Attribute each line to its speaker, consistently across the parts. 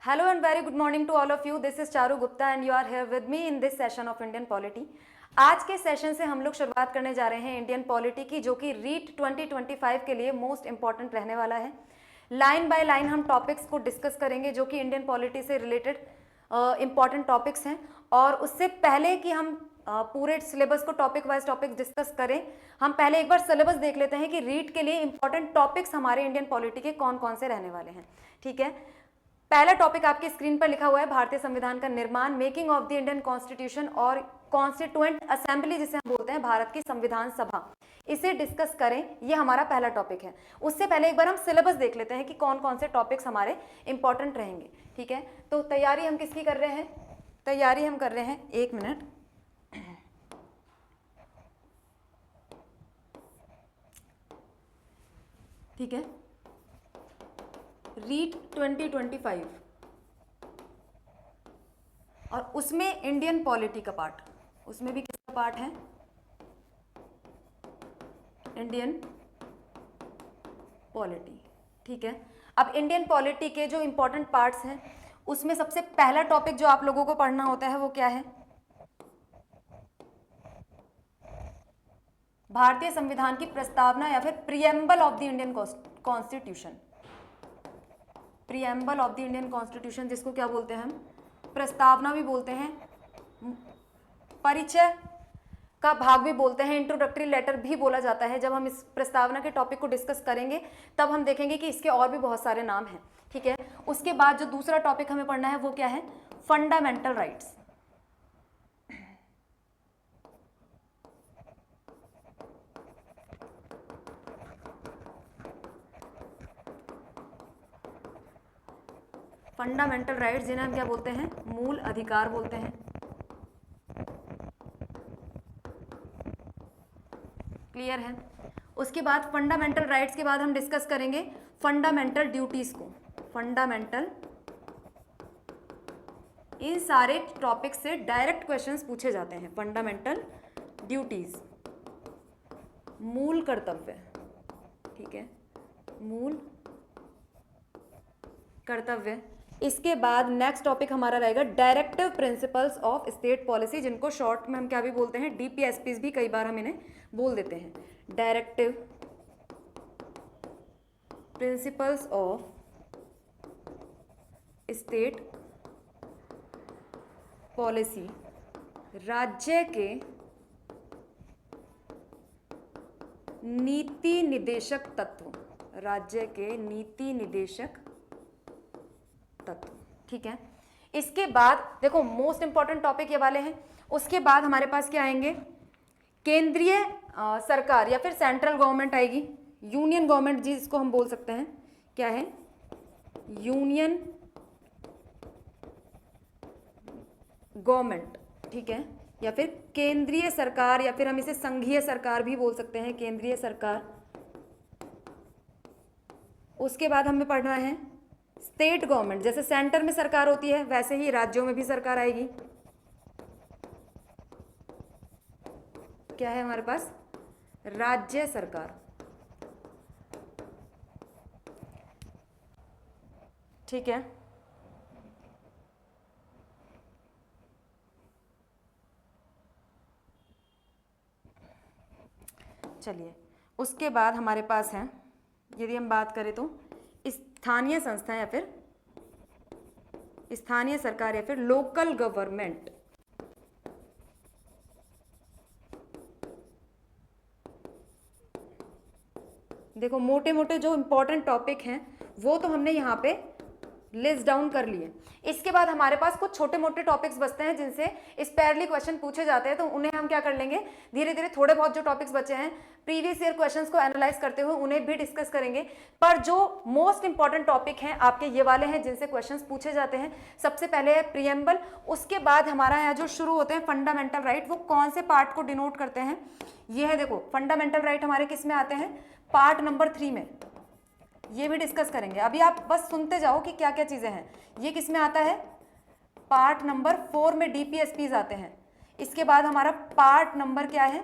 Speaker 1: Hello and very good morning to all of you. This is Charu Gupta and you are here with me in this session of Indian Polity. आज के session से हम लोग शुरुआत करने जा रहे हैं इंडियन पॉलिटी की, जो कि रीट 2025 के लिए मोस्ट इंपॉर्टेंट रहने वाला है। लाइन बाय लाइन हम टॉपिक्स को डिस्कस करेंगे जो कि इंडियन पॉलिटी से रिलेटेड इंपॉर्टेंट टॉपिक्स हैं। और उससे पहले कि हम पूरे सिलेबस को टॉपिक वाइज टॉपिक डिस्कस करें, हम पहले एक बार सिलेबस देख लेते हैं कि रीट के लिए इंपॉर्टेंट टॉपिक्स हमारे इंडियन पॉलिटी के कौन कौन से रहने वाले हैं। ठीक है, पहला टॉपिक आपकी स्क्रीन पर लिखा हुआ है, भारतीय संविधान का निर्माण, making of the Indian constitution और कॉन्स्टिट्यूएंट असेंबली जिसे हम बोलते हैं भारत की संविधान सभा, इसे डिस्कस करें। ये हमारा पहला टॉपिक है। उससे पहले एक बार हम सिलेबस देख लेते हैं कि कौन कौन से टॉपिक्स हमारे इंपॉर्टेंट रहेंगे। ठीक है, तो तैयारी हम किसकी कर रहे हैं? तैयारी हम कर रहे हैं, एक मिनट, ठीक है, रीट 2025 और उसमें इंडियन पॉलिटी का पार्ट, उसमें भी किसका पार्ट है? Indian polity. ठीक है, अब इंडियन पॉलिटी के जो इंपॉर्टेंट पार्ट्स हैं उसमें सबसे पहला टॉपिक जो आप लोगों को पढ़ना होता है वो क्या है? भारतीय संविधान की प्रस्तावना या फिर preamble of the Indian constitution. Preamble of the Indian constitution जिसको क्या बोलते हैं हम? प्रस्तावना भी बोलते हैं, परिचय का भाग भी बोलते हैं, इंट्रोडक्टरी लेटर भी बोला जाता है। जब हम इस प्रस्तावना के टॉपिक को डिस्कस करेंगे तब हम देखेंगे कि इसके और भी बहुत सारे नाम हैं। ठीक है, उसके बाद जो दूसरा टॉपिक हमें पढ़ना है वो क्या है? Fundamental rights. फंडामेंटल राइट्स जिन्हें हम क्या बोलते हैं? मूल अधिकार बोलते हैं। क्लियर है? उसके बाद फंडामेंटल राइट्स के बाद हम डिस्कस करेंगे फंडामेंटल ड्यूटीज को। फंडामेंटल, इन सारे टॉपिक से डायरेक्ट क्वेश्चंस पूछे जाते हैं। फंडामेंटल ड्यूटीज, मूल कर्तव्य। ठीक है, मूल कर्तव्य। इसके बाद नेक्स्ट टॉपिक हमारा रहेगा directive principles of state policy, जिनको शॉर्ट में हम क्या भी बोलते हैं? डीपीएसपीज भी कई बार हम इन्हें बोल देते हैं। Directive principles of state policy, राज्य के नीति निदेशक तत्व, राज्य के नीति निदेशक तत्व। ठीक है, इसके बाद देखो मोस्ट इंपॉर्टेंट टॉपिक ये वाले हैं। उसके बाद हमारे पास क्या आएंगे? केंद्रीय सरकार या फिर सेंट्रल गवर्नमेंट आएगी, यूनियन गवर्नमेंट जिसको हम बोल सकते हैं। क्या है? Union government. ठीक है, या फिर केंद्रीय सरकार, या फिर हम इसे संघीय सरकार भी बोल सकते हैं, केंद्रीय सरकार। उसके बाद हमें पढ़ना है स्टेट गवर्नमेंट। जैसे सेंटर में सरकार होती है वैसे ही राज्यों में भी सरकार आएगी। क्या है हमारे पास? राज्य सरकार। ठीक है, चलिए उसके बाद हमारे पास है, यदि हम बात करें तो स्थानीय संस्था या फिर स्थानीय सरकार या फिर लोकल गवर्नमेंट। देखो मोटे मोटे जो इंपॉर्टेंट टॉपिक हैं वो तो हमने यहाँ पे लिस्ट डाउन कर लिए। इसके बाद हमारे पास कुछ छोटे मोटे टॉपिक्स बचते हैं जिनसे स्पेयरली क्वेश्चन पूछे जाते हैं, तो उन्हें हम क्या कर लेंगे? धीरे धीरे थोड़े बहुत जो टॉपिक्स बचे हैं प्रीवियस ईयर क्वेश्चंस को एनालाइज करते हुए उन्हें भी डिस्कस करेंगे। पर जो मोस्ट इंपॉर्टेंट टॉपिक हैं आपके ये वाले हैं जिनसे क्वेश्चंस पूछे जाते हैं। सबसे पहले है प्रीएम्बल, उसके बाद हमारा यहाँ जो शुरू होते हैं फंडामेंटल राइट। वो कौन से पार्ट को डिनोट करते हैं? ये है, देखो फंडामेंटल राइट हमारे किस में आते हैं? पार्ट नंबर 3 में। ये भी डिस्कस करेंगे। अभी आप बस सुनते जाओ कि क्या क्या चीजें हैं। ये किस में आता है? पार्ट नंबर 4 में डीपीएसपीज आते हैं। इसके बाद हमारा पार्ट नंबर क्या है?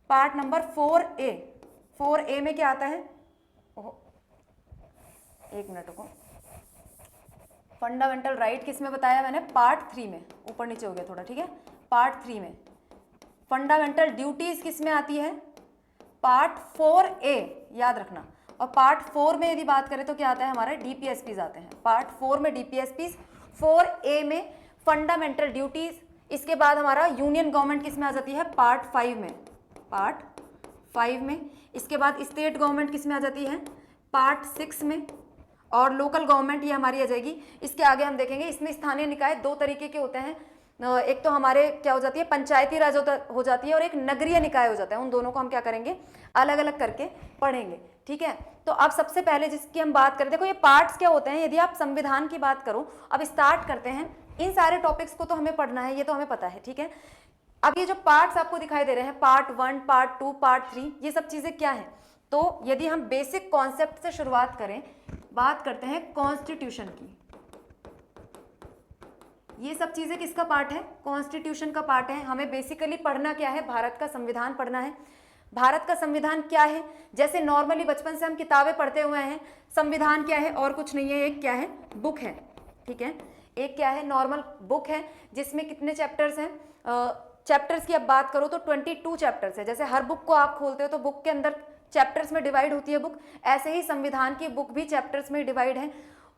Speaker 1: Part number 4A। 4A में क्या आता है? एक मिनट रुको। फंडामेंटल राइट किस में बताया मैंने, पार्ट 3 में, ऊपर नीचे हो गया थोड़ा, ठीक है, पार्ट 3 में। फंडामेंटल ड्यूटीज किस में आती है, पार्ट 4A, याद रखना। और पार्ट 4 में यदि बात करें तो क्या आता है हमारा, डीपीएसपीज आते हैं। पार्ट 4 में डीपीएसपीज, 4A में फंडामेंटल ड्यूटीज। इसके बाद हमारा यूनियन गवर्नमेंट किस में आ जाती है, पार्ट 5 में, पार्ट 5 में। इसके बाद स्टेट गवर्नमेंट किस में आ जाती है, पार्ट 6 में। और लोकल गवर्नमेंट ये हमारी आ जाएगी। इसके आगे हम देखेंगे इसमें स्थानीय निकाय दो तरीके के होते हैं, एक तो हमारे क्या हो जाती है, पंचायती राज हो जाती है, और एक नगरीय निकाय हो जाता है। उन दोनों को हम क्या करेंगे, अलग अलग करके पढ़ेंगे, ठीक है। तो अब सबसे पहले जिसकी हम बात करें, देखो ये पार्ट्स क्या होते हैं, यदि आप संविधान की बात करो, अब स्टार्ट करते हैं। इन सारे टॉपिक्स को तो हमें पढ़ना है, ये तो हमें पता है, ठीक है। अब ये जो पार्ट्स आपको दिखाई दे रहे हैं, पार्ट 1, पार्ट 2, पार्ट 3, ये सब चीजें क्या है। तो यदि हम बेसिक कॉन्सेप्ट से शुरुआत करें, बात करते हैं कॉन्स्टिट्यूशन की। ये सब चीजें किसका पार्ट है, कॉन्स्टिट्यूशन का पार्ट है। हमें बेसिकली पढ़ना क्या है, भारत का संविधान पढ़ना है। भारत का संविधान क्या है, जैसे नॉर्मली बचपन से हम किताबें पढ़ते हुए हैं, संविधान क्या है और कुछ नहीं है, एक क्या है, बुक है, ठीक है। एक क्या है, नॉर्मल बुक है, जिसमें कितने चैप्टर्स हैं, चैप्टर्स की अब बात करो तो 22 चैप्टर्स है। जैसे हर बुक को आप खोलते हो तो बुक के अंदर चैप्टर्स में डिवाइड होती है बुक, ऐसे ही संविधान की बुक भी चैप्टर्स में डिवाइड है।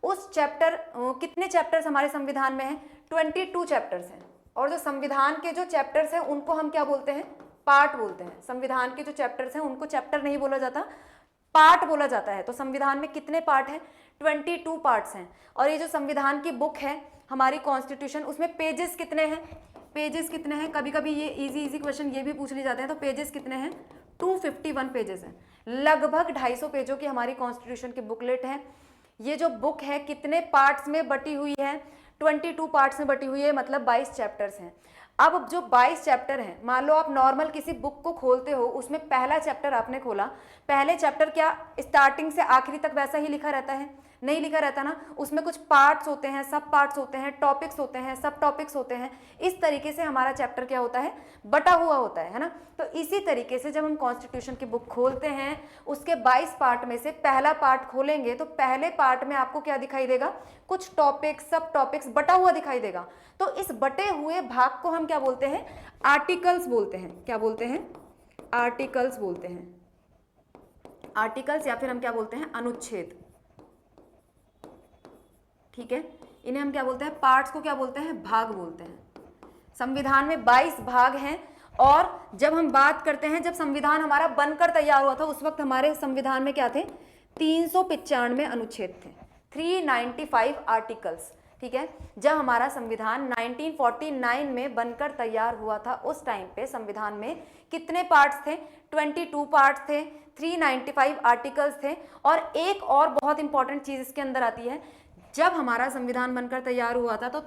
Speaker 1: उस चैप्टर, कितने चैप्टर्स हमारे संविधान में हैं, 22 चैप्टर्स हैं। और जो संविधान के जो चैप्टर्स हैं उनको हम क्या बोलते हैं, पार्ट बोलते हैं। संविधान के जो चैप्टर्स हैं उनको चैप्टर नहीं बोला जाता, पार्ट बोला जाता है। तो संविधान में कितने पार्ट हैं, 22 पार्ट्स हैं। और ये जो संविधान की बुक है हमारी कॉन्स्टिट्यूशन, उसमें पेजेस कितने हैं, पेजेस कितने हैं, कभी कभी ये इजी क्वेश्चन ये भी पूछ लिए जाते हैं। तो पेजेस कितने हैं, 251 पेजेस हैं। लगभग 250 पेजों की हमारी कॉन्स्टिट्यूशन की बुकलेट है। ये जो बुक है कितने पार्ट्स में बटी हुई है, 22 पार्ट्स में बटी हुई है, मतलब 22 चैप्टर्स हैं। अब जो 22 चैप्टर हैं, मान लो आप नॉर्मल किसी बुक को खोलते हो, उसमें पहला चैप्टर आपने खोला, पहले चैप्टर क्या स्टार्टिंग से आखिरी तक वैसा ही लिखा रहता है, नहीं लिखा रहता ना, उसमें कुछ पार्ट्स होते हैं, सब पार्ट्स होते हैं, टॉपिक्स होते हैं, सब टॉपिक्स होते हैं। इस तरीके से हमारा चैप्टर क्या होता है, बटा हुआ होता है ना। तो इसी तरीके से जब हम कॉन्स्टिट्यूशन की बुक खोलते हैं, उसके 22 पार्ट में से पहला पार्ट खोलेंगे तो पहले पार्ट में आपको क्या दिखाई देगा, कुछ टॉपिक्स, सब टॉपिक्स बटा हुआ दिखाई देगा। तो इस बटे हुए भाग को हम क्या बोलते हैं, आर्टिकल्स बोलते हैं। क्या बोलते हैं, आर्टिकल्स बोलते हैं। आर्टिकल्स या फिर हम क्या बोलते हैं, अनुच्छेद, ठीक है। इन्हें हम क्या बोलते हैं, पार्ट्स को क्या बोलते हैं, भाग बोलते हैं। संविधान में 22 भाग हैं। और जब हम बात करते हैं, जब संविधान हमारा बनकर तैयार हुआ था, उस वक्त हमारे संविधान में क्या थे, 395 अनुच्छेद थे, 395 आर्टिकल्स, ठीक है। जब हमारा संविधान 1949 में बनकर तैयार हुआ था, उस टाइम पे संविधान में कितने पार्ट्स थे, 22 पार्ट्स थे, 395 आर्टिकल्स थे। और एक और बहुत इंपॉर्टेंट चीज इसके अंदर आती है, जब हमारा संविधान बनकर तैयार हुआ था तो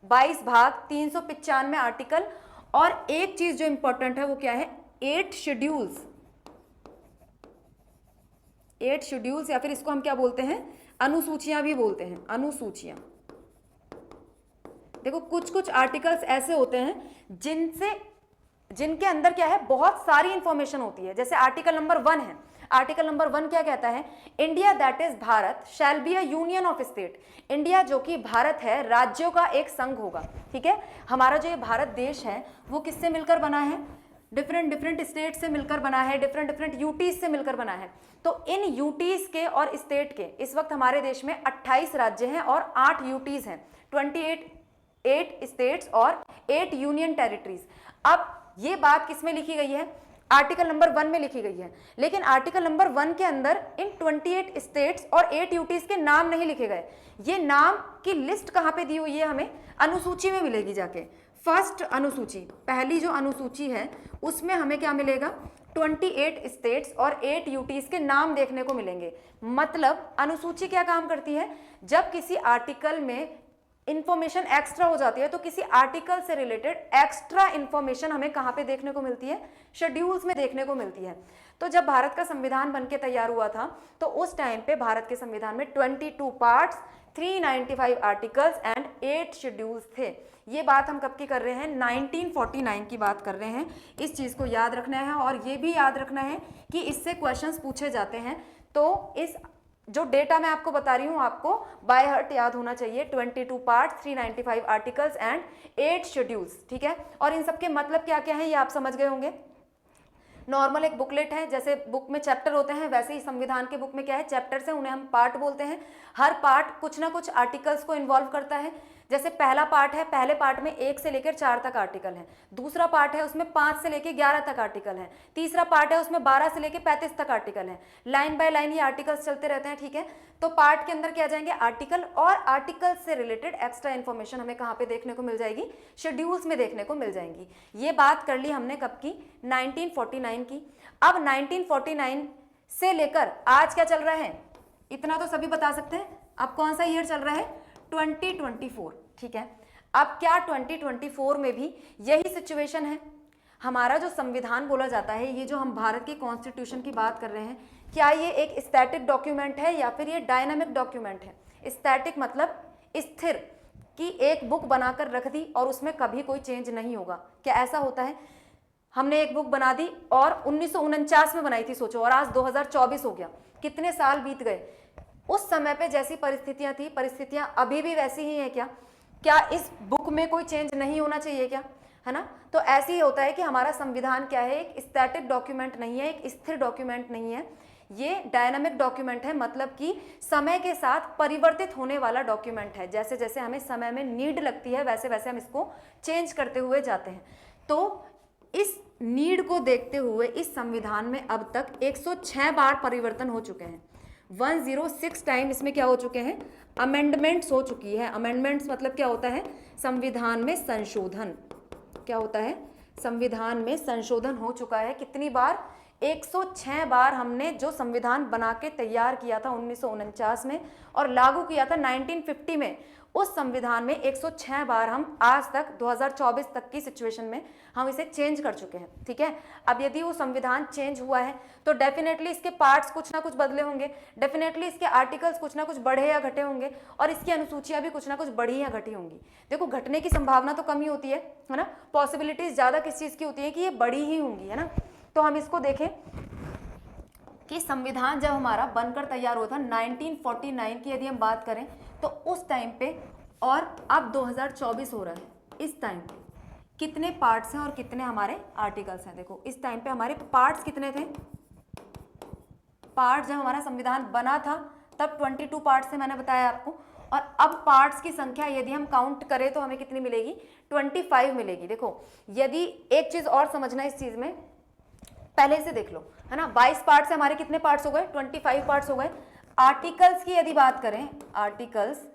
Speaker 1: 22 भाग, 395 आर्टिकल, और एक चीज जो इंपॉर्टेंट है वो क्या है, 8 शेड्यूल्स। 8 शेड्यूल्स या फिर इसको हम क्या बोलते हैं, अनुसूचियां भी बोलते हैं, अनुसूचियां। देखो कुछ कुछ आर्टिकल्स ऐसे होते हैं जिनके अंदर क्या है, बहुत सारी इंफॉर्मेशन होती है। जैसे आर्टिकल नंबर 1 है, आर्टिकल नंबर 1 क्या कहता है, India that is Bharat shall be a union of state. India जो कि भारत है, राज्यों का एक संघ होगा, ठीक है। हमारा जो ये भारत देश है वो किससे मिलकर बना है, डिफरेंट स्टेट से मिलकर बना है, डिफरेंट यूटीज से मिलकर बना है। तो इन यूटीज के और स्टेट के इस वक्त हमारे देश में 28 राज्य हैं और 8 यूटीज हैं, 8 स्टेट्स और 8 यूनियन टेरिटरीज। अब ये बात किसमें लिखी गई है, आर्टिकल नंबर 1 में लिखी गई है। लेकिन आर्टिकल नंबर 1 के अंदर इन 28 स्टेट्स और 8 यूटीज के नाम नहीं लिखे गए। ये नाम की लिस्ट कहाँ पे दी हुई है, हमें अनुसूची में मिलेगी जाके। फर्स्ट अनुसूची, पहली जो अनुसूची है उसमें हमें क्या मिलेगा, 28 स्टेट्स और 8 यूटीज के नाम देखने को मिलेंगे। मतलब अनुसूची क्या काम करती है, जब किसी आर्टिकल में इंफॉर्मेशन एक्स्ट्रा हो जाती है तो किसी आर्टिकल से रिलेटेड एक्स्ट्रा इंफॉर्मेशन हमें कहां पे देखने को मिलती है, शेड्यूल्स में देखने को मिलती है। तो जब भारत का संविधान बनके तैयार हुआ था तो उस टाइम पे भारत के संविधान में 22 पार्ट्स, 395 आर्टिकल्स एंड 8 शेड्यूल्स थे। ये बात हम कब की कर रहे हैं, 1949 की बात कर रहे हैं। इस चीज को याद रखना है और ये भी याद रखना है कि इससे क्वेश्चंस पूछे जाते हैं। तो इस जो डेटा मैं आपको बता रही हूँ आपको बाय हार्ट याद होना चाहिए। 22 पार्ट्स, 395 आर्टिकल्स एंड 8 शेड्यूल्स, ठीक है। और इन सबके मतलब क्या क्या है ये आप समझ गए होंगे। नॉर्मल एक बुकलेट है, जैसे बुक में चैप्टर होते हैं वैसे ही संविधान के बुक में क्या है, चैप्टर्स हैं, उन्हें हम पार्ट बोलते हैं। हर पार्ट कुछ ना कुछ आर्टिकल्स को इन्वॉल्व करता है। जैसे पहला पार्ट है, पहले पार्ट में 1 से लेकर 4 तक आर्टिकल हैं। दूसरा पार्ट है उसमें 5 से लेकर 11 तक आर्टिकल हैं। तीसरा पार्ट है उसमें 12 से लेकर 35 तक आर्टिकल हैं। लाइन बाय लाइन ये आर्टिकल्स चलते रहते हैं, ठीक है। तो पार्ट के अंदर क्या जाएंगे, आर्टिकल, और आर्टिकल से रिलेटेड एक्स्ट्रा इन्फॉर्मेशन हमें कहाँ पे देखने को मिल जाएगी, शेड्यूल्स में देखने को मिल जाएंगी। ये बात कर ली हमने कब की, 1949 की। अब 1949 से लेकर आज क्या चल रहा है, इतना तो सभी बता सकते हैं। अब कौन सा ईयर चल रहा है, 2024, ठीक है। अब क्या 2024 में भी यही सिचुएशन है। हमारा जो संविधान बोला जाता है, ये जो हम भारत की कॉन्स्टिट्यूशन की बात कर रहे हैं, क्या ये एक स्टैटिक डॉक्यूमेंट है या फिर ये डायनामिक डॉक्यूमेंट है। स्टैटिक मतलब स्थिर, कि एक बुक बनाकर रख दी और उसमें कभी कोई चेंज नहीं होगा। क्या ऐसा होता है, हमने एक बुक बना दी और 1949 में बनाई थी सोचो, और आज 2024 हो गया, कितने साल बीत गए। उस समय पे जैसी परिस्थितियां थी, परिस्थितियां अभी भी वैसी ही हैं क्या, क्या इस बुक में कोई चेंज नहीं होना चाहिए क्या, है ना। तो ऐसे ही होता है कि हमारा संविधान क्या है, एक स्टैटिक डॉक्यूमेंट नहीं है, एक स्थिर डॉक्यूमेंट नहीं है, ये डायनामिक डॉक्यूमेंट है। मतलब कि समय के साथ परिवर्तित होने वाला डॉक्यूमेंट है। जैसे जैसे हमें समय में नीड लगती है वैसे वैसे हम इसको चेंज करते हुए जाते हैं। तो इस नीड को देखते हुए इस संविधान में अब तक 106 बार परिवर्तन हो चुके हैं। 106 टाइम इसमें क्या हो चुके हैं, अमेंडमेंट्स हो चुकी है। अमेंडमेंट्स मतलब क्या होता है, संविधान में संशोधन। क्या होता है, संविधान में संशोधन हो चुका है। कितनी बार, 106 बार हमने जो संविधान बना के तैयार किया था 1949 में और लागू किया था 1950 में, उस संविधान में 106 बार हम आज तक 2024 तक की सिचुएशन में हम इसे चेंज कर चुके हैं, ठीक है। अब यदि वो संविधान चेंज हुआ है तो डेफिनेटली इसके पार्ट्स कुछ ना कुछ बदले होंगे, डेफिनेटली इसके आर्टिकल्स कुछ ना कुछ बढ़े या घटे होंगे, और इसकी अनुसूचियां भी कुछ ना कुछ बढ़ी या घटी होंगी। देखो घटने की संभावना तो कम ही होती है ना, पॉसिबिलिटीज ज्यादा किस चीज की होती है कि ये बड़ी ही होंगी, है ना। तो हम इसको देखें कि संविधान जब हमारा बनकर तैयार हुआ था 1949 की यदि हम बात करें तो उस टाइम पे, और अब 2024 हो रहा है, इस टाइम पे कितने पार्ट्स हैं और कितने हमारे आर्टिकल्स हैं। देखो इस टाइम पे हमारे पार्ट्स कितने थे, पार्ट जब हमारा संविधान बना था तब 22 पार्ट्स थे, मैंने बताया आपको। और अब पार्ट्स की संख्या यदि हम काउंट करें तो हमें कितनी मिलेगी, 25 मिलेगी। देखो यदि एक चीज और समझना इस चीज में, पहले से देख लो, है ना। 22 पार्ट से हमारे कितने पार्ट्स हो गए, 25 पार्ट्स हो गए। आर्टिकल्स की यदि बात करें, आर्टिकल्स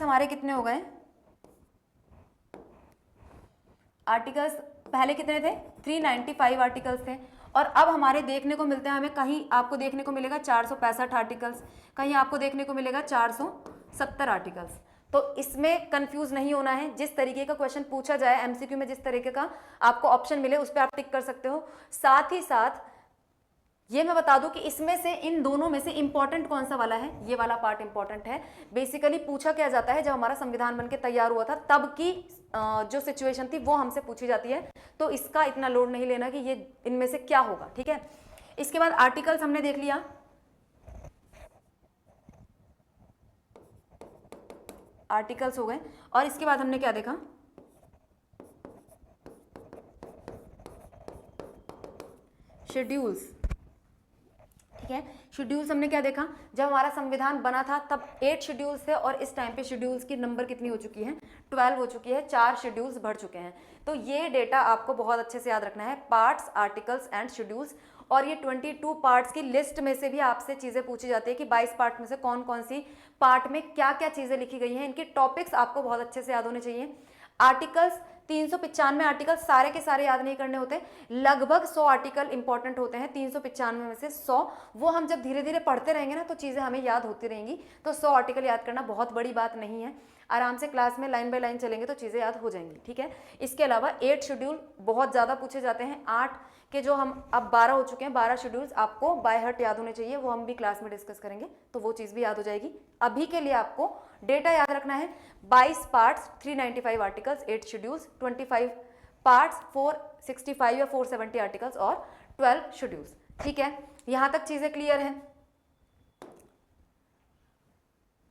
Speaker 1: हमारे कितने हो गए, आर्टिकल्स पहले कितने थे, 395 आर्टिकल्स थे, और अब हमारे देखने को मिलते हैं, हमें कहीं आपको देखने को मिलेगा 465 आर्टिकल्स, कहीं आपको देखने को मिलेगा 470 आर्टिकल्स। तो इसमें कंफ्यूज नहीं होना है, जिस तरीके का क्वेश्चन पूछा जाए एमसीक्यू में, जिस तरीके का आपको ऑप्शन मिले उस पर आप टिक कर सकते हो। साथ ही साथ ये मैं बता दूं कि इसमें से, इन दोनों में से इंपॉर्टेंट कौन सा वाला है, ये वाला पार्ट इंपॉर्टेंट है। बेसिकली पूछा क्या जाता है, जब हमारा संविधान बनके तैयार हुआ था तब की जो सिचुएशन थी वो हमसे पूछी जाती है, तो इसका इतना लोड नहीं लेना कि ये इनमें से क्या होगा, ठीक है। इसके बाद आर्टिकल्स हमने देख लिया, आर्टिकल्स हो गए, और इसके बाद हमने क्या देखा, शेड्यूल्स, ठीक है। शेड्यूल्स हमने क्या देखा, जब हमारा संविधान बना था तब 8 शेड्यूल्स थे, और इस टाइम पे शेड्यूल्स की नंबर कितनी हो चुकी है, 12 हो चुकी है, 4 शेड्यूल्स बढ़ चुके हैं। तो ये डेटा आपको बहुत अच्छे से याद रखना है, पार्ट्स, आर्टिकल्स एंड शेड्यूल्स। और ये 22 पार्ट्स की लिस्ट में से भी आपसे चीजें पूछी जाती है कि 22 पार्ट में से कौन कौन सी पार्ट में क्या क्या चीजें लिखी गई हैं, इनके टॉपिक्स आपको बहुत अच्छे से याद होने चाहिए। आर्टिकल्स 395 आर्टिकल सारे के सारे याद नहीं करने होते, लगभग 100 आर्टिकल इंपॉर्टेंट होते हैं, 395 में से 100, वो हम जब धीरे धीरे पढ़ते रहेंगे ना तो चीज़ें हमें याद होती रहेंगी। तो 100 आर्टिकल याद करना बहुत बड़ी बात नहीं है, आराम से क्लास में लाइन बाय लाइन चलेंगे तो चीज़ें याद हो जाएंगी, ठीक है। इसके अलावा 8 शेड्यूल बहुत ज़्यादा पूछे जाते हैं, 8 के जो हम अब 12 हो चुके हैं, 12 शेड्यूल्स आपको बाय हार्ट याद होने चाहिए, वो हम भी क्लास में डिस्कस करेंगे तो वो चीज़ भी याद हो जाएगी। अभी के लिए आपको डेटा याद रखना है, 22 पार्ट्स, 395 आर्टिकल्स, 8 शेड्यूल्स, 25 पार्ट्स, 465 या 470 आर्टिकल्स और 12 शेड्यूल्स। ठीक है, यहां तक चीजें क्लियर हैं।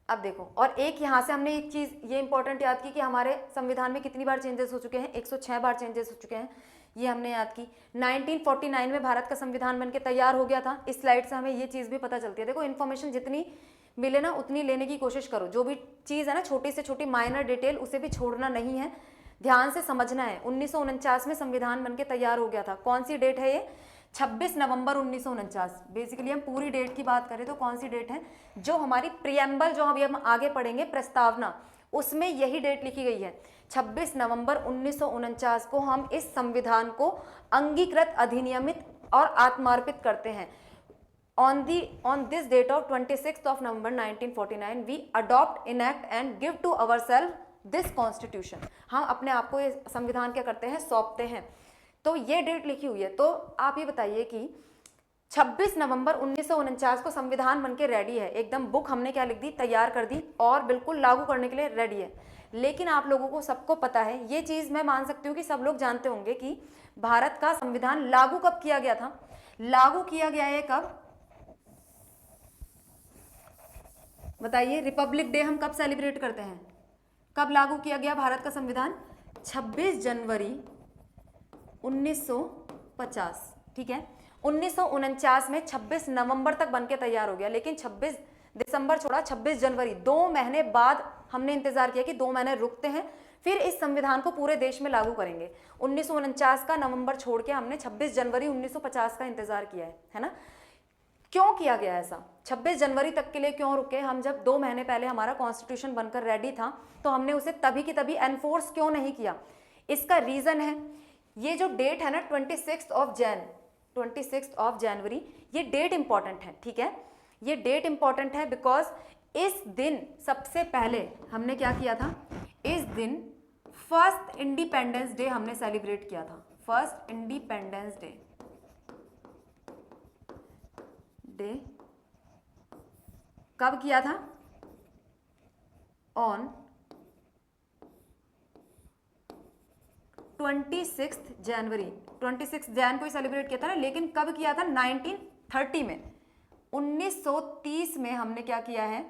Speaker 1: अब देखो, और एक यहां से हमने एक चीज ये इंपॉर्टेंट याद की कि हमारे संविधान में कितनी बार चेंजेस हो चुके हैं, 106 बार चेंजेस हो चुके हैं, ये हमने याद की। 1949 में भारत का संविधान बनके तैयार हो गया था। इस स्लाइड से हमें ये चीज भी पता चलती है। देखो, इन्फॉर्मेशन जितनी मिले ना उतनी लेने की कोशिश करो। जो भी चीज है ना, छोटी से छोटी माइनर डिटेल, उसे भी छोड़ना नहीं है, ध्यान से समझना है। 1949 में संविधान बनके तैयार हो गया था। कौन सी डेट है ये? 26 नवंबर 1949। बेसिकली हम पूरी डेट की बात करें तो कौन सी डेट है? जो हमारी प्रियम्बल, जो अभी हम आगे पढ़ेंगे, प्रस्तावना, उसमें यही डेट लिखी गई है। 26 नवंबर 1949 को हम इस संविधान को अंगीकृत, अधिनियमित और आत्मार्पित करते हैं। On this date of 26th of November 1949, we adopt, enact and give to ourselves this constitution। हम अपने आप को ये संविधान क्या करते हैं? सौंपते हैं। तो ये डेट लिखी हुई है। तो आप ये बताइए कि 26 नवंबर 1949 को संविधान बनके रेडी है, एकदम बुक हमने क्या लिख दी? तैयार कर दी, और बिल्कुल लागू करने के लिए रेडी है। लेकिन आप लोगों को सबको पता है, ये चीज मैं मान सकती हूँ कि सब लोग जानते होंगे कि भारत का संविधान लागू कब किया गया था? लागू किया गया है कब? बताइए, रिपब्लिक डे हम कब सेलिब्रेट करते हैं? कब लागू किया गया भारत का संविधान? 26 जनवरी 1950। ठीक है, 1949 में 26 नवंबर तक बनके तैयार हो गया, लेकिन 26 दिसंबर छोड़ा, 26 जनवरी, 2 महीने बाद हमने इंतजार किया कि 2 महीने रुकते हैं, फिर इस संविधान को पूरे देश में लागू करेंगे। 1949 का नवंबर छोड़ के हमने 26 जनवरी 1950 का इंतजार किया है ना? क्यों किया गया ऐसा? 26 जनवरी तक के लिए क्यों रुके हम? जब 2 महीने पहले हमारा कॉन्स्टिट्यूशन बनकर रेडी था, तो हमने उसे तभी की तभी एनफोर्स क्यों नहीं किया? इसका रीजन है, ये जो डेट है ना, 26 ऑफ जनवरी, ये डेट इंपॉर्टेंट है। ठीक है, ये डेट इंपॉर्टेंट है बिकॉज इस दिन सबसे पहले हमने क्या किया था? इस दिन फर्स्ट इंडिपेंडेंस डे हमने सेलिब्रेट किया था। फर्स्ट इंडिपेंडेंस डे कब किया था? ऑन 26 जनवरी। 26 जैन को ही सेलिब्रेट किया था ना, लेकिन कब किया था? 1930 में। 1930 में हमने क्या किया है?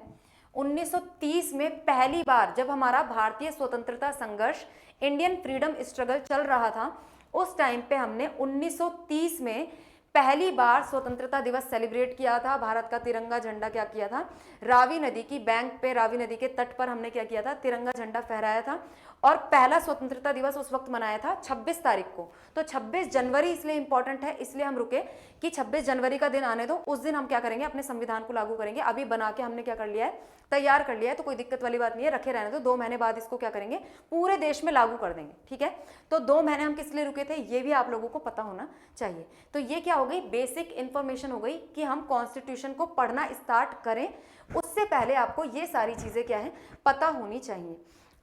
Speaker 1: 1930 में पहली बार, जब हमारा भारतीय स्वतंत्रता संघर्ष, इंडियन फ्रीडम स्ट्रगल चल रहा था, उस टाइम पे हमने 1930 में पहली बार स्वतंत्रता दिवस सेलिब्रेट किया था। भारत का तिरंगा झंडा क्या किया था? रावी नदी की बैंक पे, रावी नदी के तट पर हमने क्या किया था? तिरंगा झंडा फहराया था। और पहला स्वतंत्रता दिवस उस वक्त मनाया था 26 तारीख को। तो 26 जनवरी इसलिए इंपॉर्टेंट है, इसलिए हम रुके कि 26 जनवरी का दिन आने दो, उस दिन हम क्या करेंगे? अपने संविधान को लागू करेंगे। अभी बना के हमने क्या कर लिया है? तैयार कर लिया है, तो कोई दिक्कत वाली बात नहीं है, रखे रहने दो। 2 महीने बाद इसको क्या करेंगे? पूरे देश में लागू कर देंगे। ठीक है, तो 2 महीने हम किस लिए रुके थे, ये भी आप लोगों को पता होना चाहिए। तो ये क्या हो गई? बेसिक इंफॉर्मेशन हो गई कि हम कॉन्स्टिट्यूशन को पढ़ना स्टार्ट करें, उससे पहले आपको ये सारी चीजें क्या है? पता होनी चाहिए।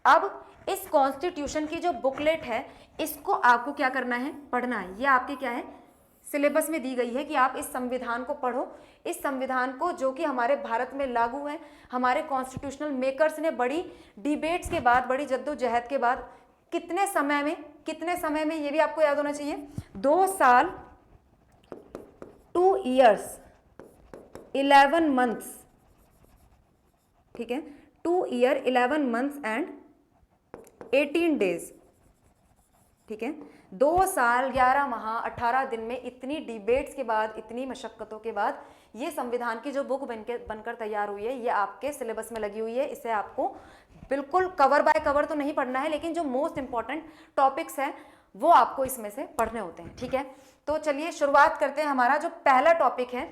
Speaker 1: अब इस कॉन्स्टिट्यूशन की जो बुकलेट है, इसको आपको क्या करना है? पढ़ना है। ये आपके क्या है? सिलेबस में दी गई है कि आप इस संविधान को पढ़ो। इस संविधान को, जो कि हमारे भारत में लागू है, हमारे कॉन्स्टिट्यूशनल मेकर्स ने बड़ी डिबेट्स के बाद, बड़ी जद्दोजहद के बाद, कितने समय में, ये भी आपको याद होना चाहिए, 2 साल 2 years 11 months। ठीक है, 2 year 11 months and 18 days। ठीक है, 2 साल 11 माह 18 दिन में, इतनी डिबेट्स के बाद, इतनी मशक्कतों के बाद, ये संविधान की जो बुक बनकर तैयार हुई है, ये आपके सिलेबस में लगी हुई है। इसे आपको बिल्कुल कवर बाय कवर तो नहीं पढ़ना है, लेकिन जो मोस्ट इंपॉर्टेंट टॉपिक्स हैं वो आपको इसमें से पढ़ने होते हैं। ठीक है, तो चलिए शुरुआत करते हैं। हमारा जो पहला टॉपिक है,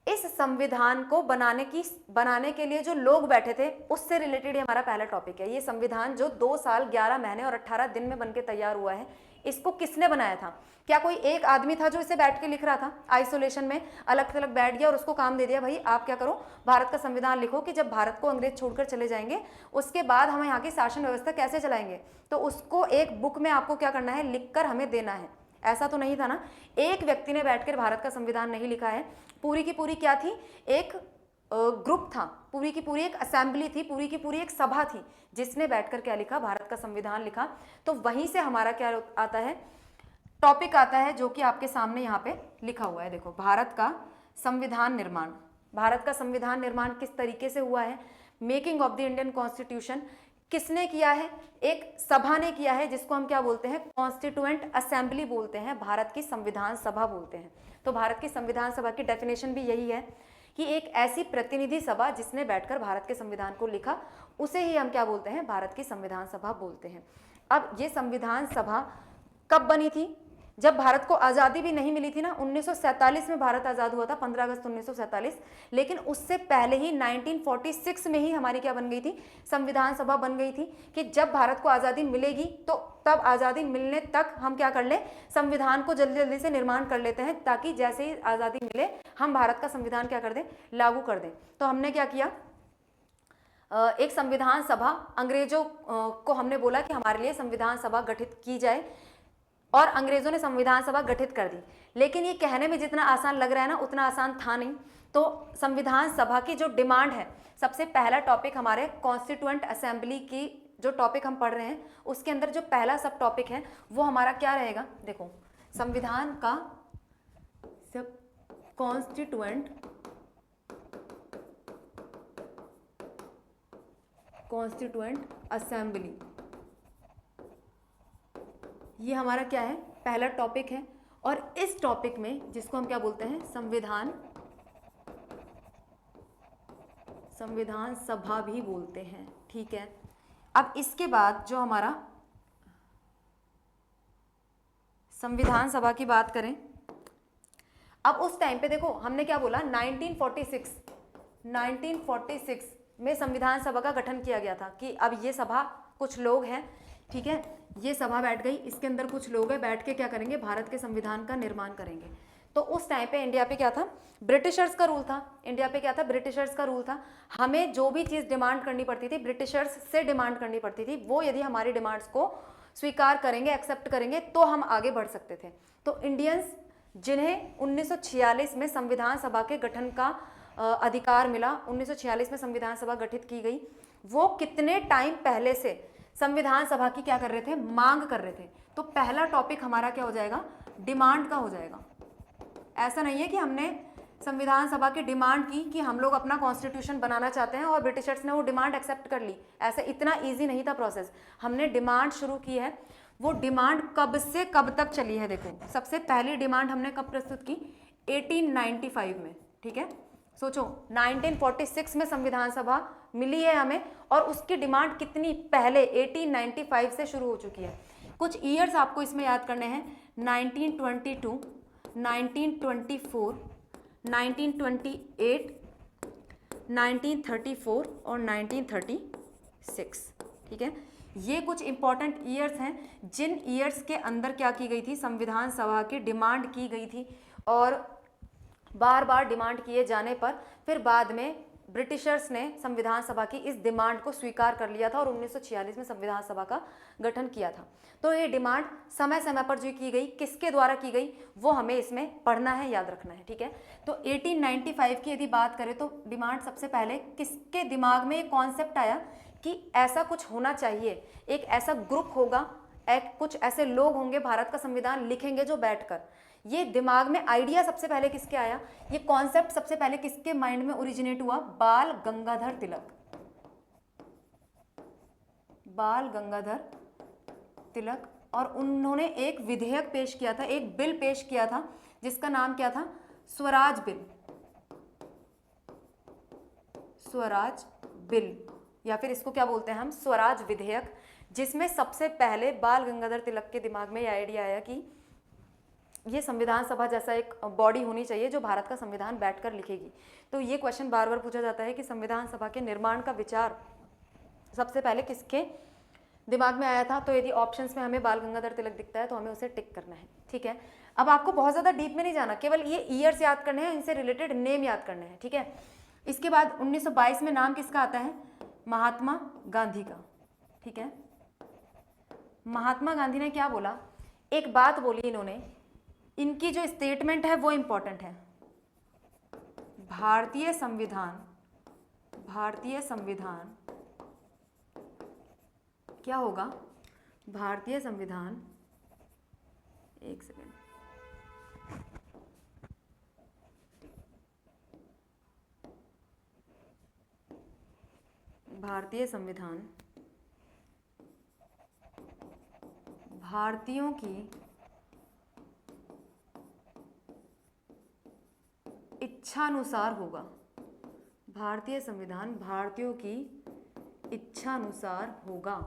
Speaker 1: इस संविधान को बनाने के लिए जो लोग बैठे थे, उससे रिलेटेड हमारा पहला टॉपिक है। ये संविधान जो 2 साल 11 महीने और 18 दिन में बनके तैयार हुआ है, इसको किसने बनाया था? क्या कोई एक आदमी था जो इसे बैठ के लिख रहा था आइसोलेशन में, अलग थलग बैठ गया और उसको काम दे दिया, भाई आप क्या करो, भारत का संविधान लिखो कि जब भारत को अंग्रेज छोड़कर चले जाएंगे, उसके बाद हम यहाँ की शासन व्यवस्था कैसे चलाएंगे, तो उसको एक बुक में आपको क्या करना है? लिखकर हमें देना है। ऐसा तो नहीं था ना, एक व्यक्ति ने बैठकर भारत का संविधान नहीं लिखा है। पूरी की पूरी क्या थी? एक ग्रुप था, पूरी की पूरी एक असेंबली थी, पूरी की पूरी एक सभा थी, जिसने बैठकर क्या लिखा, भारत का संविधान लिखा। तो वहीं से हमारा क्या आता है, टॉपिक आता है, जो कि आपके सामने यहाँ पे लिखा हुआ है। देखो, भारत का संविधान निर्माण। भारत का संविधान निर्माण किस तरीके से हुआ है? Making of the Indian constitution किसने किया है? एक सभा ने किया है, जिसको हम क्या बोलते हैं, कॉन्स्टिट्यूएंट असेंबली बोलते हैं, भारत की संविधान सभा बोलते हैं। तो भारत की संविधान सभा की डेफिनेशन भी यही है कि एक ऐसी प्रतिनिधि सभा जिसने बैठकर भारत के संविधान को लिखा, उसे ही हम क्या बोलते हैं, भारत की संविधान सभा बोलते हैं। अब ये संविधान सभा कब बनी थी? जब भारत को आज़ादी भी नहीं मिली थी ना, 1947 में भारत आज़ाद हुआ था, 15 अगस्त 1947। लेकिन उससे पहले ही 1946 में ही हमारी क्या बन गई थी, संविधान सभा बन गई थी, कि जब भारत को आज़ादी मिलेगी तो तब आज़ादी मिलने तक हम क्या कर लें, संविधान को जल्दी जल्दी से निर्माण कर लेते हैं, ताकि जैसे ही आज़ादी मिले हम भारत का संविधान क्या कर दें, लागू कर दें। तो हमने क्या किया, एक संविधान सभा, अंग्रेजों को हमने बोला कि हमारे लिए संविधान सभा गठित की जाए, और अंग्रेजों ने संविधान सभा गठित कर दी। लेकिन ये कहने में जितना आसान लग रहा है ना, उतना आसान था नहीं। तो संविधान सभा की जो डिमांड है, सबसे पहला टॉपिक हमारे कॉन्स्टिट्यूएंट असेंबली की जो टॉपिक हम पढ़ रहे हैं, उसके अंदर जो पहला सब टॉपिक है वो हमारा क्या रहेगा? देखो, संविधान का सब कॉन्स्टिट्यूएंट असेंबली, ये हमारा क्या है, पहला टॉपिक है। और इस टॉपिक में, जिसको हम क्या बोलते हैं, संविधान सभा भी बोलते हैं, ठीक है। अब इसके बाद जो हमारा संविधान सभा की बात करें, अब उस टाइम पे देखो हमने क्या बोला, 1946 में संविधान सभा का गठन किया गया था, कि अब ये सभा कुछ लोग हैं, ठीक है, ये सभा बैठ गई, इसके अंदर कुछ लोग हैं, बैठ के क्या करेंगे, भारत के संविधान का निर्माण करेंगे। तो उस टाइम पे इंडिया पे क्या था, ब्रिटिशर्स का रूल था। इंडिया पे क्या था, ब्रिटिशर्स का रूल था। हमें जो भी चीज़ डिमांड करनी पड़ती थी, ब्रिटिशर्स से डिमांड करनी पड़ती थी। वो यदि हमारी डिमांड्स को स्वीकार करेंगे, एक्सेप्ट करेंगे, तो हम आगे बढ़ सकते थे। तो इंडियंस जिन्हें 1946 में संविधान सभा के गठन का अधिकार मिला, 1946 में संविधान सभा गठित की गई, वो कितने टाइम पहले से संविधान सभा की क्या कर रहे थे, मांग कर रहे थे। तो पहला टॉपिक हमारा क्या हो जाएगा, डिमांड का हो जाएगा। ऐसा नहीं है कि हमने संविधान सभा की डिमांड की कि हम लोग अपना कॉन्स्टिट्यूशन बनाना चाहते हैं और ब्रिटिशर्स ने वो डिमांड एक्सेप्ट कर ली। ऐसा इतना ईजी नहीं था प्रोसेस। हमने डिमांड शुरू की है। वो डिमांड कब से कब तक चली है, देखो सबसे पहली डिमांड हमने कब प्रस्तुत की, 1895 में, ठीक है। सोचो 1946 में संविधान सभा मिली है हमें, और उसकी डिमांड कितनी पहले 1895 से शुरू हो चुकी है। कुछ ईयर्स आपको इसमें याद करने हैं, 1922, 1924, 1928, 1934 और 1936, ठीक है। ये कुछ इंपॉर्टेंट ईयर्स हैं, जिन ईयर्स के अंदर क्या की गई थी, संविधान सभा की डिमांड की गई थी। और बार बार डिमांड किए जाने पर फिर बाद में ब्रिटिशर्स ने संविधान सभा की इस डिमांड को स्वीकार कर लिया था और 1946 में संविधान सभा का गठन किया था। तो ये डिमांड समय समय पर जो की गई, किसके द्वारा की गई, वो हमें इसमें पढ़ना है, याद रखना है, ठीक है। तो 1895 की यदि बात करें तो डिमांड सबसे पहले किसके दिमाग में एक कॉन्सेप्ट आया कि ऐसा कुछ होना चाहिए, एक ऐसा ग्रुप होगा, एक कुछ ऐसे लोग होंगे भारत का संविधान लिखेंगे जो बैठकर। ये दिमाग में आइडिया सबसे पहले किसके आया, ये कॉन्सेप्ट सबसे पहले किसके माइंड में ओरिजिनेट हुआ, बाल गंगाधर तिलक। बाल गंगाधर तिलक। और उन्होंने एक विधेयक पेश किया था, एक बिल पेश किया था, जिसका नाम क्या था, स्वराज बिल। स्वराज बिल, या फिर इसको क्या बोलते हैं हम, स्वराज विधेयक, जिसमें सबसे पहले बाल गंगाधर तिलक के दिमाग में यह आइडिया आया कि ये संविधान सभा जैसा एक बॉडी होनी चाहिए जो भारत का संविधान बैठकर लिखेगी। तो ये क्वेश्चन बार बार पूछा जाता है कि संविधान सभा के निर्माण का विचार सबसे पहले किसके दिमाग में आया था। तो यदि ऑप्शंस में हमें बाल गंगाधर तिलक दिखता है तो हमें उसे टिक करना है, ठीक है। अब आपको बहुत ज़्यादा डीप में नहीं जाना, केवल ये ईयर्स याद करने हैं, इनसे रिलेटेड नेम याद करने हैं, ठीक है। इसके बाद 1922 में नाम किसका आता है, महात्मा गांधी का, ठीक है। महात्मा गांधी ने क्या बोला, एक बात बोली इन्होंने, इनकी जो स्टेटमेंट है वो इंपॉर्टेंट है, भारतीय संविधान भारतीय संविधान क्या होगा? भारतीय संविधान, एक सेकेंड, भारतीय संविधान भारतीयों की इच्छानुसार होगा। भारतीय संविधान भारतीयों की इच्छानुसार होगा।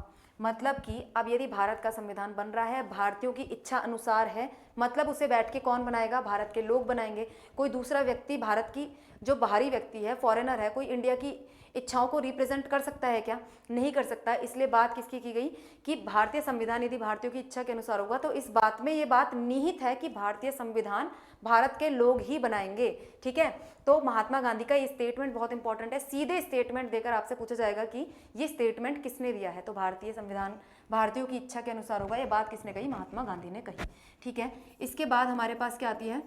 Speaker 1: मतलब कि अब यदि भारत का संविधान बन रहा है, भारतीयों की इच्छा अनुसार है, मतलब उसे बैठ के कौन बनाएगा? भारत के लोग बनाएंगे। कोई दूसरा व्यक्ति, भारत की जो बाहरी व्यक्ति है, फॉरेनर है, कोई इंडिया की इच्छाओं को रिप्रेजेंट कर सकता है क्या? नहीं कर सकता। इसलिए बात किसकी की गई कि भारतीय संविधान यदि भारतीयों की इच्छा के अनुसार होगा, तो इस बात में ये बात निहित है कि भारतीय संविधान भारत के लोग ही बनाएंगे। ठीक है, तो महात्मा गांधी का ये स्टेटमेंट बहुत इंपॉर्टेंट है। सीधे स्टेटमेंट देकर आपसे पूछा जाएगा कि ये स्टेटमेंट किसने दिया है, तो भारतीय संविधान भारतीयों की इच्छा के अनुसार होगा। ये बात किसने कही? महात्मा गांधी ने कही। ठीक है, इसके बाद हमारे पास क्या आती है?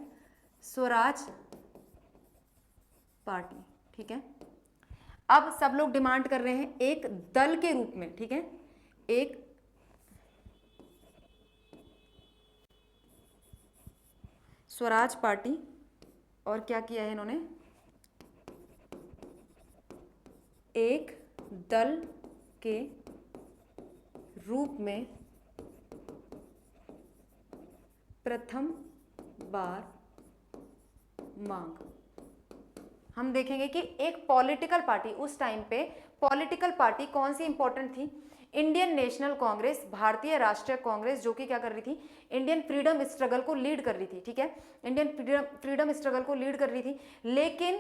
Speaker 1: स्वराज पार्टी। ठीक है, अब सब लोग डिमांड कर रहे हैं एक दल के रूप में। ठीक है, एक स्वराज पार्टी, और क्या किया है इन्होंने? एक दल के रूप में प्रथम बार मांग। हम देखेंगे कि एक पॉलिटिकल पार्टी, उस टाइम पे पॉलिटिकल पार्टी कौन सी इंपॉर्टेंट थी? इंडियन नेशनल कांग्रेस, भारतीय राष्ट्रीय कांग्रेस, जो कि क्या कर रही थी? इंडियन फ्रीडम स्ट्रगल को लीड कर रही थी। ठीक है, इंडियन फ्रीडम स्ट्रगल को लीड कर रही थी। लेकिन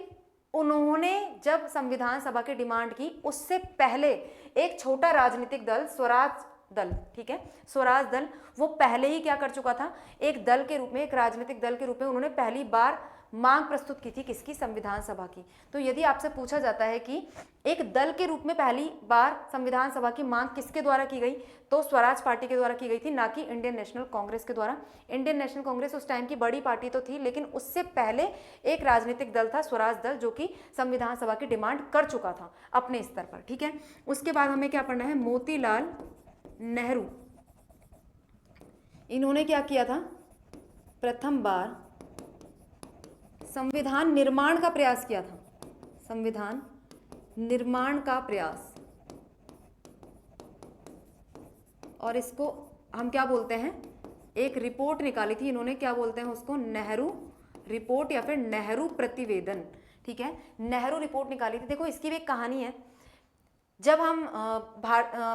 Speaker 1: उन्होंने जब संविधान सभा की डिमांड की, उससे पहले एक छोटा राजनीतिक दल, स्वराज दल, ठीक है, स्वराज दल, वो पहले ही क्या कर चुका था? एक दल के रूप में, एक राजनीतिक दल के रूप में उन्होंने पहली बार मांग प्रस्तुत की थी। किसकी? संविधान सभा की। तो यदि आपसे पूछा जाता है कि एक दल के रूप में पहली बार संविधान सभा की मांग किसके द्वारा की गई, तो स्वराज पार्टी के द्वारा की गई थी, ना कि इंडियन नेशनल कांग्रेस के द्वारा। इंडियन नेशनल कांग्रेस उस टाइम की बड़ी पार्टी तो थी, लेकिन उससे पहले एक राजनीतिक दल था, स्वराज दल, जो कि संविधान सभा की डिमांड कर चुका था अपने स्तर पर। ठीक है, उसके बाद हमें क्या पढ़ना है? मोतीलाल नेहरू। इन्होंने क्या किया था? प्रथम बार संविधान निर्माण का प्रयास किया था। संविधान निर्माण का प्रयास, और इसको हम क्या बोलते हैं? एक रिपोर्ट निकाली थी इन्होंने, क्या बोलते हैं उसको? नेहरू रिपोर्ट या फिर नेहरू प्रतिवेदन। ठीक है, नेहरू रिपोर्ट निकाली थी। देखो, इसकी भी एक कहानी है। जब हम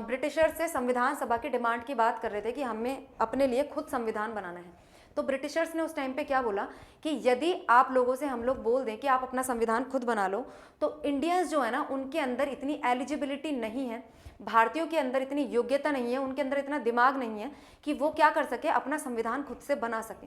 Speaker 1: ब्रिटिशर्स से संविधान सभा की डिमांड की बात कर रहे थे कि हमें अपने लिए खुद संविधान बनाना है, तो ब्रिटिशर्स ने उस टाइम पे क्या बोला कि यदि आप लोगों से हम लोग बोल दें कि आप अपना संविधान खुद बना लो, तो इंडियंस जो है ना, उनके अंदर इतनी एलिजिबिलिटी नहीं है, भारतीयों के अंदर इतनी योग्यता नहीं है, उनके अंदर इतना दिमाग नहीं है कि वो क्या कर सके, अपना संविधान खुद से बना सके।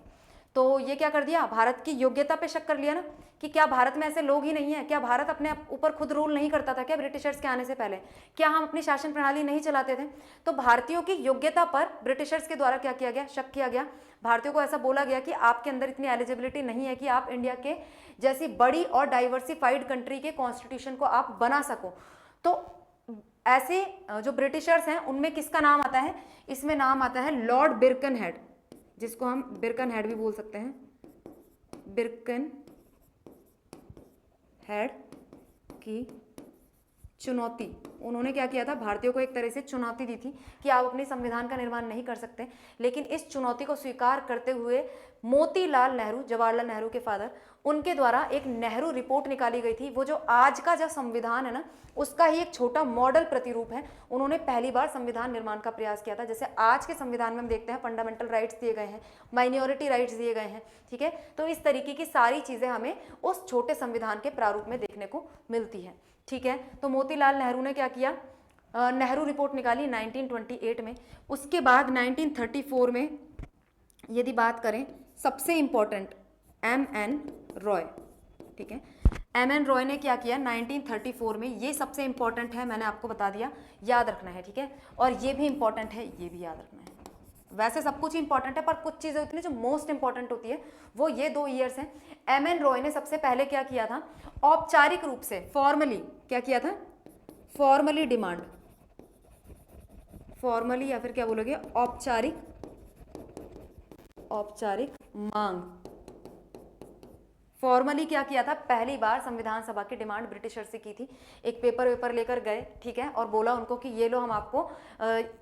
Speaker 1: तो ये क्या कर दिया? भारत की योग्यता पे शक कर लिया ना, कि क्या भारत में ऐसे लोग ही नहीं है? क्या भारत अपने ऊपर खुद रूल नहीं करता था क्या ब्रिटिशर्स के आने से पहले? क्या हम अपनी शासन प्रणाली नहीं चलाते थे? तो भारतीयों की योग्यता पर ब्रिटिशर्स के द्वारा क्या किया गया? शक किया गया। भारतीयों को ऐसा बोला गया कि आपके अंदर इतनी एलिजिबिलिटी नहीं है कि आप इंडिया के जैसी बड़ी और डाइवर्सिफाइड कंट्री के कॉन्स्टिट्यूशन को आप बना सको। तो ऐसे जो ब्रिटिशर्स हैं, उनमें किसका नाम आता है? इसमें नाम आता है लॉर्ड बिरकनहेड, जिसको हम बिरकनहेड भी बोल सकते हैं। बिरकनहेड की चुनौती, उन्होंने क्या किया था? भारतीयों को एक तरह से चुनौती दी थी कि आप अपने संविधान का निर्माण नहीं कर सकते। लेकिन इस चुनौती को स्वीकार करते हुए मोतीलाल नेहरू, जवाहरलाल नेहरू के फादर, उनके द्वारा एक नेहरू रिपोर्ट निकाली गई थी। वो जो आज का जो संविधान है ना, उसका ही एक छोटा मॉडल प्रतिरूप है। उन्होंने पहली बार संविधान निर्माण का प्रयास किया था। जैसे आज के संविधान में हम देखते हैं फंडामेंटल राइट्स दिए गए हैं, माइनॉरिटी राइट्स दिए गए हैं। ठीक है, तो इस तरीके की सारी चीजें हमें उस छोटे संविधान के प्रारूप में देखने को मिलती है। ठीक है, तो मोतीलाल नेहरू ने क्या किया? नेहरू रिपोर्ट निकाली 1928 में। उसके बाद 1934 में यदि बात करें, सबसे इंपॉर्टेंट M.N. रॉय। ठीक है, M.N. रॉय ने क्या किया 1934 में? ये सबसे इंपॉर्टेंट है, मैंने आपको बता दिया, याद रखना है। ठीक है, और ये भी इंपॉर्टेंट है, ये भी याद रखना है। वैसे सब कुछ इंपॉर्टेंट है, पर कुछ चीजें होती हैं जो मोस्ट इंपॉर्टेंट होती है, वो ये 2 ईयर्स हैं। एम.एन. रॉय ने सबसे पहले क्या किया था, औपचारिक रूप से, फॉर्मली क्या किया था, फॉर्मली डिमांड, फॉर्मली या फिर क्या बोलोगे, औपचारिक, औपचारिक मांग, फॉर्मली क्या किया था, पहली बार संविधान सभा की डिमांड ब्रिटिशर से की थी। एक पेपर लेकर गए, ठीक है, और बोला उनको कि ये लो, हम आपको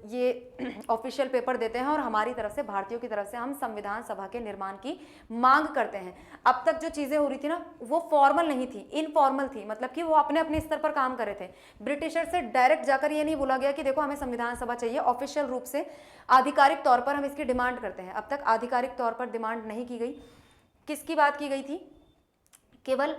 Speaker 1: ये ऑफिशियल पेपर देते हैं और हमारी तरफ से, भारतीयों की तरफ से हम संविधान सभा के निर्माण की मांग करते हैं। अब तक जो चीजें हो रही थी ना, वो फॉर्मल नहीं थी, इनफॉर्मल थी, मतलब कि वो अपने अपने स्तर पर काम कर रहे थे। ब्रिटिशर से डायरेक्ट जाकर ये नहीं बोला गया कि देखो हमें संविधान सभा चाहिए, ऑफिशियल रूप से आधिकारिक तौर पर हम इसकी डिमांड करते हैं। अब तक आधिकारिक तौर पर डिमांड नहीं की गई। किसकी बात की गई थी, केवल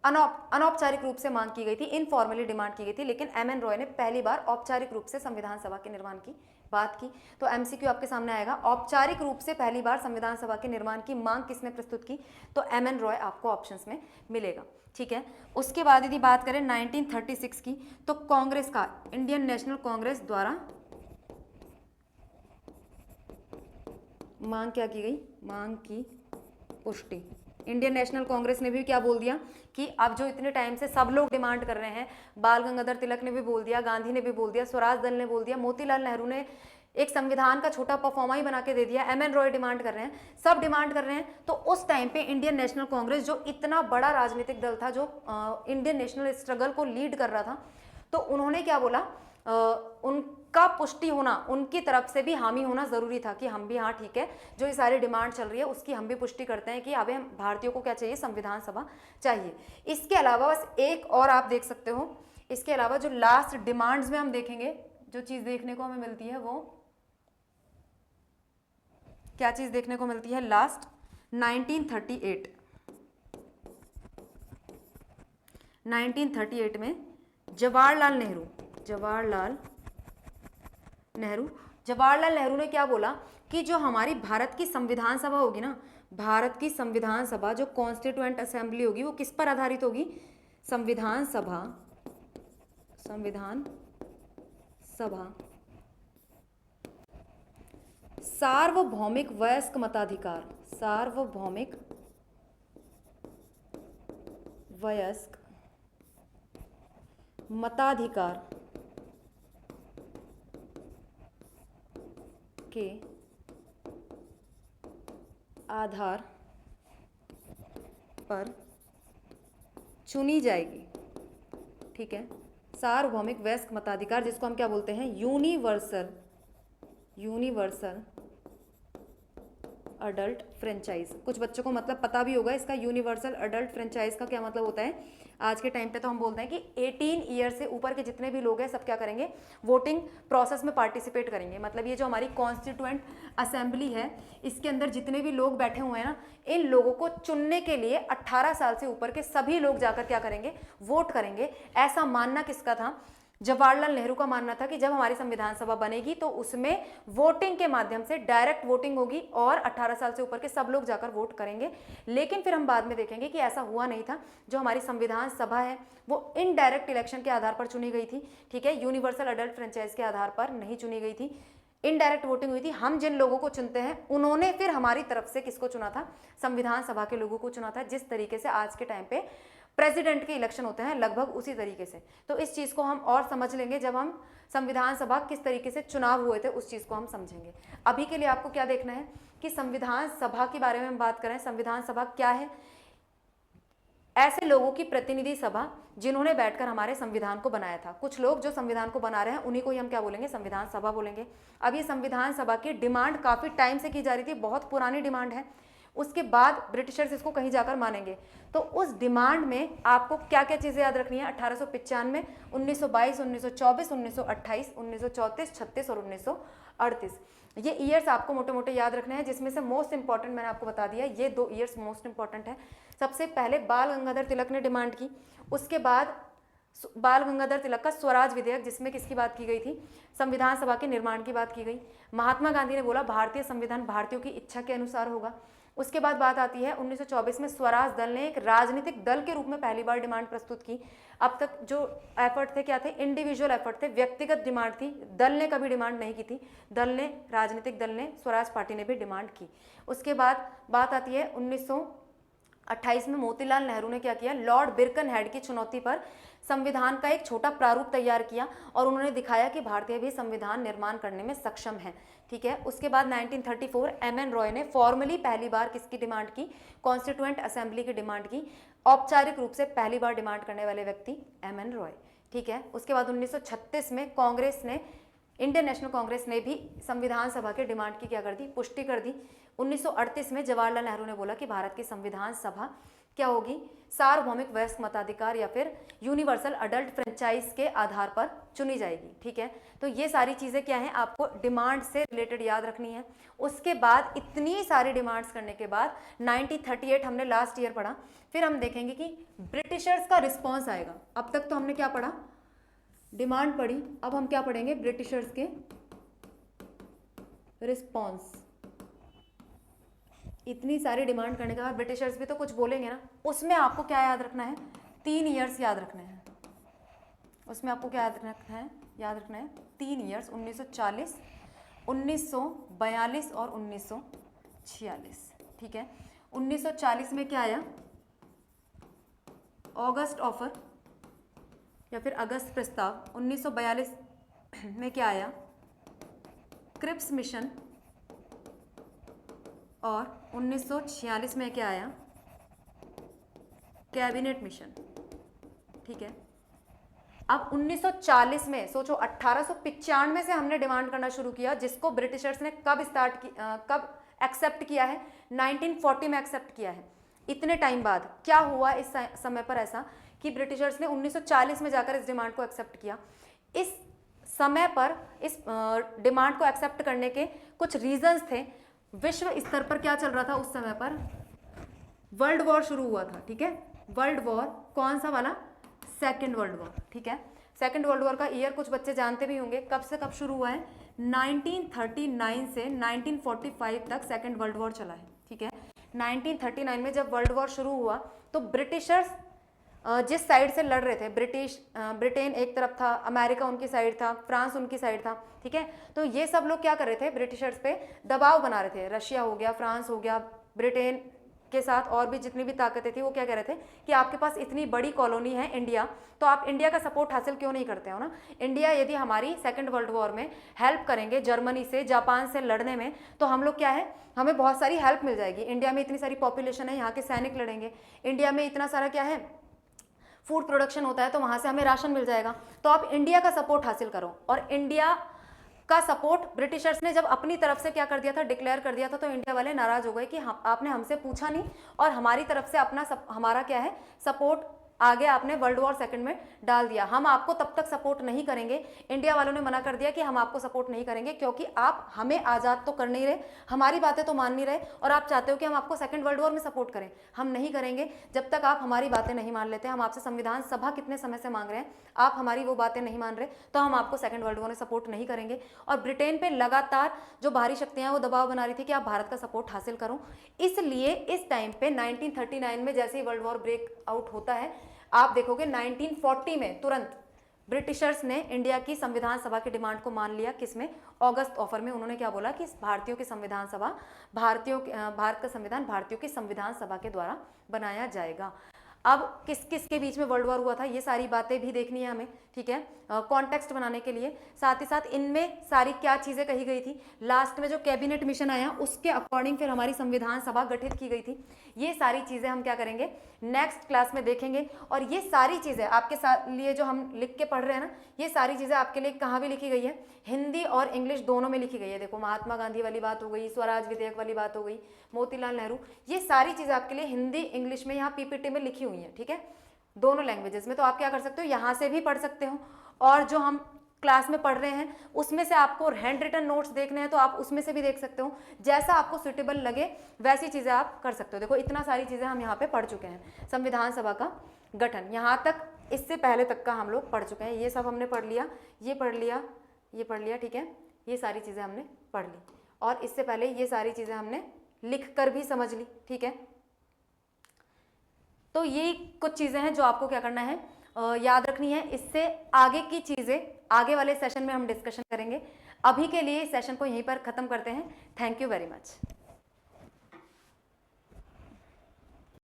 Speaker 1: अनौपचारिक रूप से मांग की गई थी, इनफॉर्मली डिमांड की गई थी। लेकिन एम.एन. रॉय ने पहली बार औपचारिक रूप से संविधान सभा के निर्माण की बात की। तो एमसीक्यू आपके सामने आएगा, औपचारिक रूप से पहली बार संविधान सभा के निर्माण की मांग किसने प्रस्तुत की, तो एम.एन. रॉय आपको ऑप्शंस में मिलेगा, ठीक है। उसके बाद यदि बात करें 1936 की, तो कांग्रेस का, इंडियन नेशनल कांग्रेस द्वारा मांग क्या की गई, मांग की पुष्टि। इंडियन नेशनल कांग्रेस ने भी क्या बोल दिया कि अब जो इतने टाइम से सब लोग डिमांड कर रहे हैं, बाल गंगाधर तिलक ने भी बोल दिया, गांधी ने भी बोल दिया, स्वराज दल ने बोल दिया, मोतीलाल नेहरू ने एक संविधान का छोटा परफॉर्मा ही बना के दे दिया, एम.एन. रॉय डिमांड कर रहे हैं, सब डिमांड कर रहे हैं। तो उस टाइम पे इंडियन नेशनल कांग्रेस, जो इतना बड़ा राजनीतिक दल था, जो इंडियन नेशनल स्ट्रगल को लीड कर रहा था, तो उन्होंने क्या बोला, उनका पुष्टि होना, उनकी तरफ से भी हामी होना जरूरी था कि हम भी, हाँ ठीक है, जो ये सारी डिमांड चल रही है उसकी हम भी पुष्टि करते हैं कि अब हम भारतीयों को क्या चाहिए, संविधान सभा चाहिए। इसके अलावा बस एक और आप देख सकते हो, इसके अलावा जो लास्ट डिमांड्स में हम देखेंगे, जो चीज देखने को हमें मिलती है, वो क्या चीज देखने को मिलती है, लास्ट 1938 में जवाहरलाल नेहरू ने क्या बोला कि जो हमारी भारत की संविधान सभा होगी ना, भारत की संविधान सभा, जो कॉन्स्टिट्यूएंट असेंबली होगी, वो किस पर आधारित होगी, संविधान सभा सार्वभौमिक वयस्क मताधिकार, सार्वभौमिक वयस्क मताधिकार के आधार पर चुनी जाएगी, ठीक है। सार्वभौमिक वयस्क मताधिकार, जिसको हम क्या बोलते हैं, यूनिवर्सल अडल्ट फ्रेंचाइज। कुछ बच्चों को मतलब पता भी होगा इसका, यूनिवर्सल अडल्ट फ्रेंचाइज का क्या मतलब होता है। आज के टाइम पे तो हम बोलते हैं कि 18 ईयर से ऊपर के जितने भी लोग हैं सब क्या करेंगे, वोटिंग प्रोसेस में पार्टिसिपेट करेंगे। मतलब ये जो हमारी कॉन्स्टिट्यूएंट असेंबली है, इसके अंदर जितने भी लोग बैठे हुए हैं ना, इन लोगों को चुनने के लिए 18 साल से ऊपर के सभी लोग जाकर क्या करेंगे, वोट करेंगे। ऐसा मानना किसका था, जवाहरलाल नेहरू का मानना था कि जब हमारी संविधान सभा बनेगी तो उसमें वोटिंग के माध्यम से डायरेक्ट वोटिंग होगी और 18 साल से ऊपर के सब लोग जाकर वोट करेंगे। लेकिन फिर हम बाद में देखेंगे कि ऐसा हुआ नहीं था। जो हमारी संविधान सभा है वो इनडायरेक्ट इलेक्शन के आधार पर चुनी गई थी, ठीक है, यूनिवर्सल अडल्ट फ्रेंचाइज के आधार पर नहीं चुनी गई थी, इनडायरेक्ट वोटिंग हुई थी। हम जिन लोगों को चुनते हैं उन्होंने फिर हमारी तरफ से किसको चुना था, संविधान सभा के लोगों को चुना था। जिस तरीके से आज के टाइम पे प्रेसिडेंट के इलेक्शन होते हैं, लगभग उसी तरीके से। तो इस चीज को हम और समझ लेंगे जब हम संविधान सभा किस तरीके से चुनाव हुए थे उस चीज को हम समझेंगे। अभी के लिए आपको क्या देखना है कि संविधान सभा के बारे में हम बात करें। संविधान सभा क्या है, ऐसे लोगों की प्रतिनिधि सभा जिन्होंने बैठकर हमारे संविधान को बनाया था। कुछ लोग जो संविधान को बना रहे हैं उन्हीं को ही हम क्या बोलेंगे, संविधान सभा बोलेंगे। अब ये संविधान सभा की डिमांड काफी टाइम से की जा रही थी, बहुत पुरानी डिमांड है। उसके बाद ब्रिटिशर्स इसको कहीं जाकर मानेंगे। तो उस डिमांड में आपको क्या क्या चीजें याद रखनी है, 1895, 1922, 1924, 1928, 1934, 36 और 1938। ये ईयर्स आपको मोटे मोटे याद रखने हैं, जिसमें से मोस्ट इंपॉर्टेंट मैंने आपको बता दिया, ये 2 ईयर्स मोस्ट इंपॉर्टेंट है। सबसे पहले बाल गंगाधर तिलक ने डिमांड की, उसके बाद बाल गंगाधर तिलक का स्वराज विधेयक, जिसमें किसकी बात की गई थी, संविधान सभा के निर्माण की बात की गई। महात्मा गांधी ने बोला भारतीय संविधान भारतीयों की इच्छा के अनुसार होगा। उसके बाद बात आती है 1924 में स्वराज दल ने एक राजनीतिक दल के रूप में पहली बार डिमांड प्रस्तुत की। अब तक जो एफर्ट थे क्या थे, इंडिविजुअल एफर्ट थे, व्यक्तिगत डिमांड थी, दल ने कभी डिमांड नहीं की थी, दल ने, राजनीतिक दल ने, स्वराज पार्टी ने भी डिमांड की। उसके बाद बात आती है 1928 में मोतीलाल नेहरू ने क्या किया, लॉर्ड बिरकनहेड की चुनौती पर संविधान का एक छोटा प्रारूप तैयार किया और उन्होंने दिखाया कि भारतीय भी संविधान निर्माण करने में सक्षम है, ठीक है। उसके बाद 1934 एमएन रॉय ने फॉर्मली पहली बार किसकी डिमांड की, कॉन्स्टिट्यूएंट असेंबली की डिमांड की, औपचारिक रूप से पहली बार डिमांड करने वाले व्यक्ति एमएन रॉय, ठीक है। उसके बाद 1936 में कांग्रेस ने, इंडियन नेशनल कांग्रेस ने भी संविधान सभा के डिमांड की क्या कर दी, पुष्टि कर दी। 1938 में जवाहरलाल नेहरू ने बोला कि भारत की संविधान सभा क्या होगी, सार्वभौमिक वयस्क मताधिकार या फिर यूनिवर्सल अडल्ट फ्रेंचाइज के आधार पर चुनी जाएगी, ठीक है। तो ये सारी चीज़ें क्या हैं, आपको डिमांड से रिलेटेड याद रखनी है। उसके बाद इतनी सारी डिमांड्स करने के बाद 1938 हमने लास्ट ईयर पढ़ा, फिर हम देखेंगे कि ब्रिटिशर्स का रिस्पॉन्स आएगा। अब तक तो हमने क्या पढ़ा, डिमांड पढ़ी, अब हम क्या पढ़ेंगे, ब्रिटिशर्स के रिस्पॉन्स। इतनी सारी डिमांड करने के बाद ब्रिटिशर्स भी तो कुछ बोलेंगे ना, उसमें आपको क्या याद रखना है, 3 ईयर्स याद रखने हैं। उसमें आपको क्या याद रखना है, 3 ईयर्स, 1940, 1942 और 1946, ठीक है। 1940 में क्या आया, अगस्त ऑफर या फिर अगस्त प्रस्ताव। 1942 में क्या आया, क्रिप्स मिशन। और 1946 में क्या आया, कैबिनेट मिशन, ठीक है। अब 1940 में सोचो, 1895 से हमने डिमांड करना शुरू किया, जिसको ब्रिटिशर्स ने कब कब एक्सेप्ट किया है, 1940 में एक्सेप्ट किया है। इतने टाइम बाद क्या हुआ इस समय पर ऐसा कि ब्रिटिशर्स ने 1940 में जाकर इस डिमांड को एक्सेप्ट किया। इस समय पर इस डिमांड को एक्सेप्ट करने के कुछ रीजंस थे। विश्व स्तर पर क्या चल रहा था उस समय पर, वर्ल्ड वॉर शुरू हुआ था, ठीक है। वर्ल्ड वॉर कौन सा वाला, सेकेंड वर्ल्ड वॉर, ठीक है। सेकेंड वर्ल्ड वॉर का ईयर कुछ बच्चे जानते भी होंगे, कब से कब शुरू हुआ है, 1939 से 1945 तक सेकेंड वर्ल्ड वॉर चला है, ठीक है। 1939 में जब वर्ल्ड वॉर शुरू हुआ तो ब्रिटिशर्स जिस साइड से लड़ रहे थे, ब्रिटेन एक तरफ था, अमेरिका उनकी साइड था, फ्रांस उनकी साइड था, ठीक है। तो ये सब लोग क्या कर रहे थे, ब्रिटिशर्स पे दबाव बना रहे थे। रशिया हो गया, फ्रांस हो गया, ब्रिटेन के साथ और भी जितनी भी ताकतें थी, वो क्या कह रहे थे कि आपके पास इतनी बड़ी कॉलोनी है इंडिया, तो आप इंडिया का सपोर्ट हासिल क्यों नहीं करते हो ना। इंडिया यदि हमारी सेकेंड वर्ल्ड वॉर में हेल्प करेंगे जर्मनी से, जापान से लड़ने में, तो हम लोग क्या है, हमें बहुत सारी हेल्प मिल जाएगी। इंडिया में इतनी सारी पॉपुलेशन है, यहाँ के सैनिक लड़ेंगे, इंडिया में इतना सारा क्या है, फूड प्रोडक्शन होता है, तो वहाँ से हमें राशन मिल जाएगा। तो आप इंडिया का सपोर्ट हासिल करो। और इंडिया का सपोर्ट ब्रिटिशर्स ने जब अपनी तरफ से क्या कर दिया था, डिक्लेयर कर दिया था, तो इंडिया वाले नाराज हो गए कि आपने हमसे पूछा नहीं और हमारी तरफ से हमारा क्या है, सपोर्ट आगे आपने वर्ल्ड वॉर सेकंड में डाल दिया। हम आपको तब तक सपोर्ट नहीं करेंगे, इंडिया वालों ने मना कर दिया कि हम आपको सपोर्ट नहीं करेंगे, क्योंकि आप हमें आज़ाद तो कर नहीं रहे, हमारी बातें तो मान नहीं रहे, और आप चाहते हो कि हम आपको सेकंड वर्ल्ड वॉर में सपोर्ट करें। हम नहीं करेंगे जब तक आप हमारी बातें नहीं मान लेते। हम आपसे संविधान सभा कितने समय से मांग रहे हैं, आप हमारी वो बातें नहीं मान रहे, तो हम आपको सेकंड वर्ल्ड वॉर में सपोर्ट नहीं करेंगे। और ब्रिटेन पे लगातार जो बाहरी शक्तियां वो दबाव बना रही थी कि आप भारत का सपोर्ट हासिल करो। इसलिए इस टाइम पे 1939 में जैसे ही वर्ल्ड वॉर ब्रेक आउट होता है, आप देखोगे 1940 में तुरंत ब्रिटिशर्स ने इंडिया की संविधान सभा की डिमांड को मान लिया। किसमें, अगस्त ऑफर में। उन्होंने क्या बोला कि भारतीयों की संविधान सभा, भारत का संविधान भारतीयों की संविधान सभा के द्वारा बनाया जाएगा। अब किस किस के बीच में वर्ल्ड वॉर हुआ था, ये सारी बातें भी देखनी है हमें, ठीक है, कॉन्टेक्स्ट बनाने के लिए। साथ ही साथ इनमें सारी क्या चीज़ें कही गई थी, लास्ट में जो कैबिनेट मिशन आया उसके अकॉर्डिंग फिर हमारी संविधान सभा गठित की गई थी। ये सारी चीज़ें हम क्या करेंगे, नेक्स्ट क्लास में देखेंगे। और ये सारी चीज़ें आपके साथ लिए जो हम लिख के पढ़ रहे हैं ना, ये सारी चीज़ें आपके लिए कहाँ भी लिखी गई है, हिंदी और इंग्लिश दोनों में लिखी गई है। देखो, महात्मा गांधी वाली बात हो गई, स्वराज विधेयक वाली बात हो गई, मोतीलाल नेहरू, ये सारी चीज़ें आपके लिए हिंदी इंग्लिश में यहाँ पीपीटी में लिखी हुई है, ठीक है, दोनों लैंग्वेजेस में। तो आप क्या कर सकते हो, यहाँ से भी पढ़ सकते हो, और जो हम क्लास में पढ़ रहे हैं उसमें से आपको हैंड रिटन नोट्स देखने हैं तो आप उसमें से भी देख सकते हो। जैसा आपको सुटेबल लगे वैसी चीज़ें आप कर सकते हो। देखो, इतना सारी चीज़ें हम यहाँ पे पढ़ चुके हैं। संविधान सभा का गठन यहाँ तक, इससे पहले तक का हम लोग पढ़ चुके हैं। ये सब हमने पढ़ लिया, ये पढ़ लिया, ये पढ़ लिया, ठीक है, ये सारी चीज़ें हमने पढ़ ली। और इससे पहले ये सारी चीज़ें हमने लिख कर भी समझ ली, ठीक है। तो ये कुछ चीज़ें हैं जो आपको क्या करना है, याद रखनी है। इससे आगे की चीज़ें आगे वाले सेशन में हम डिस्कशन करेंगे। अभी के लिए इस सेशन को यहीं पर ख़त्म करते हैं। Thank you very much.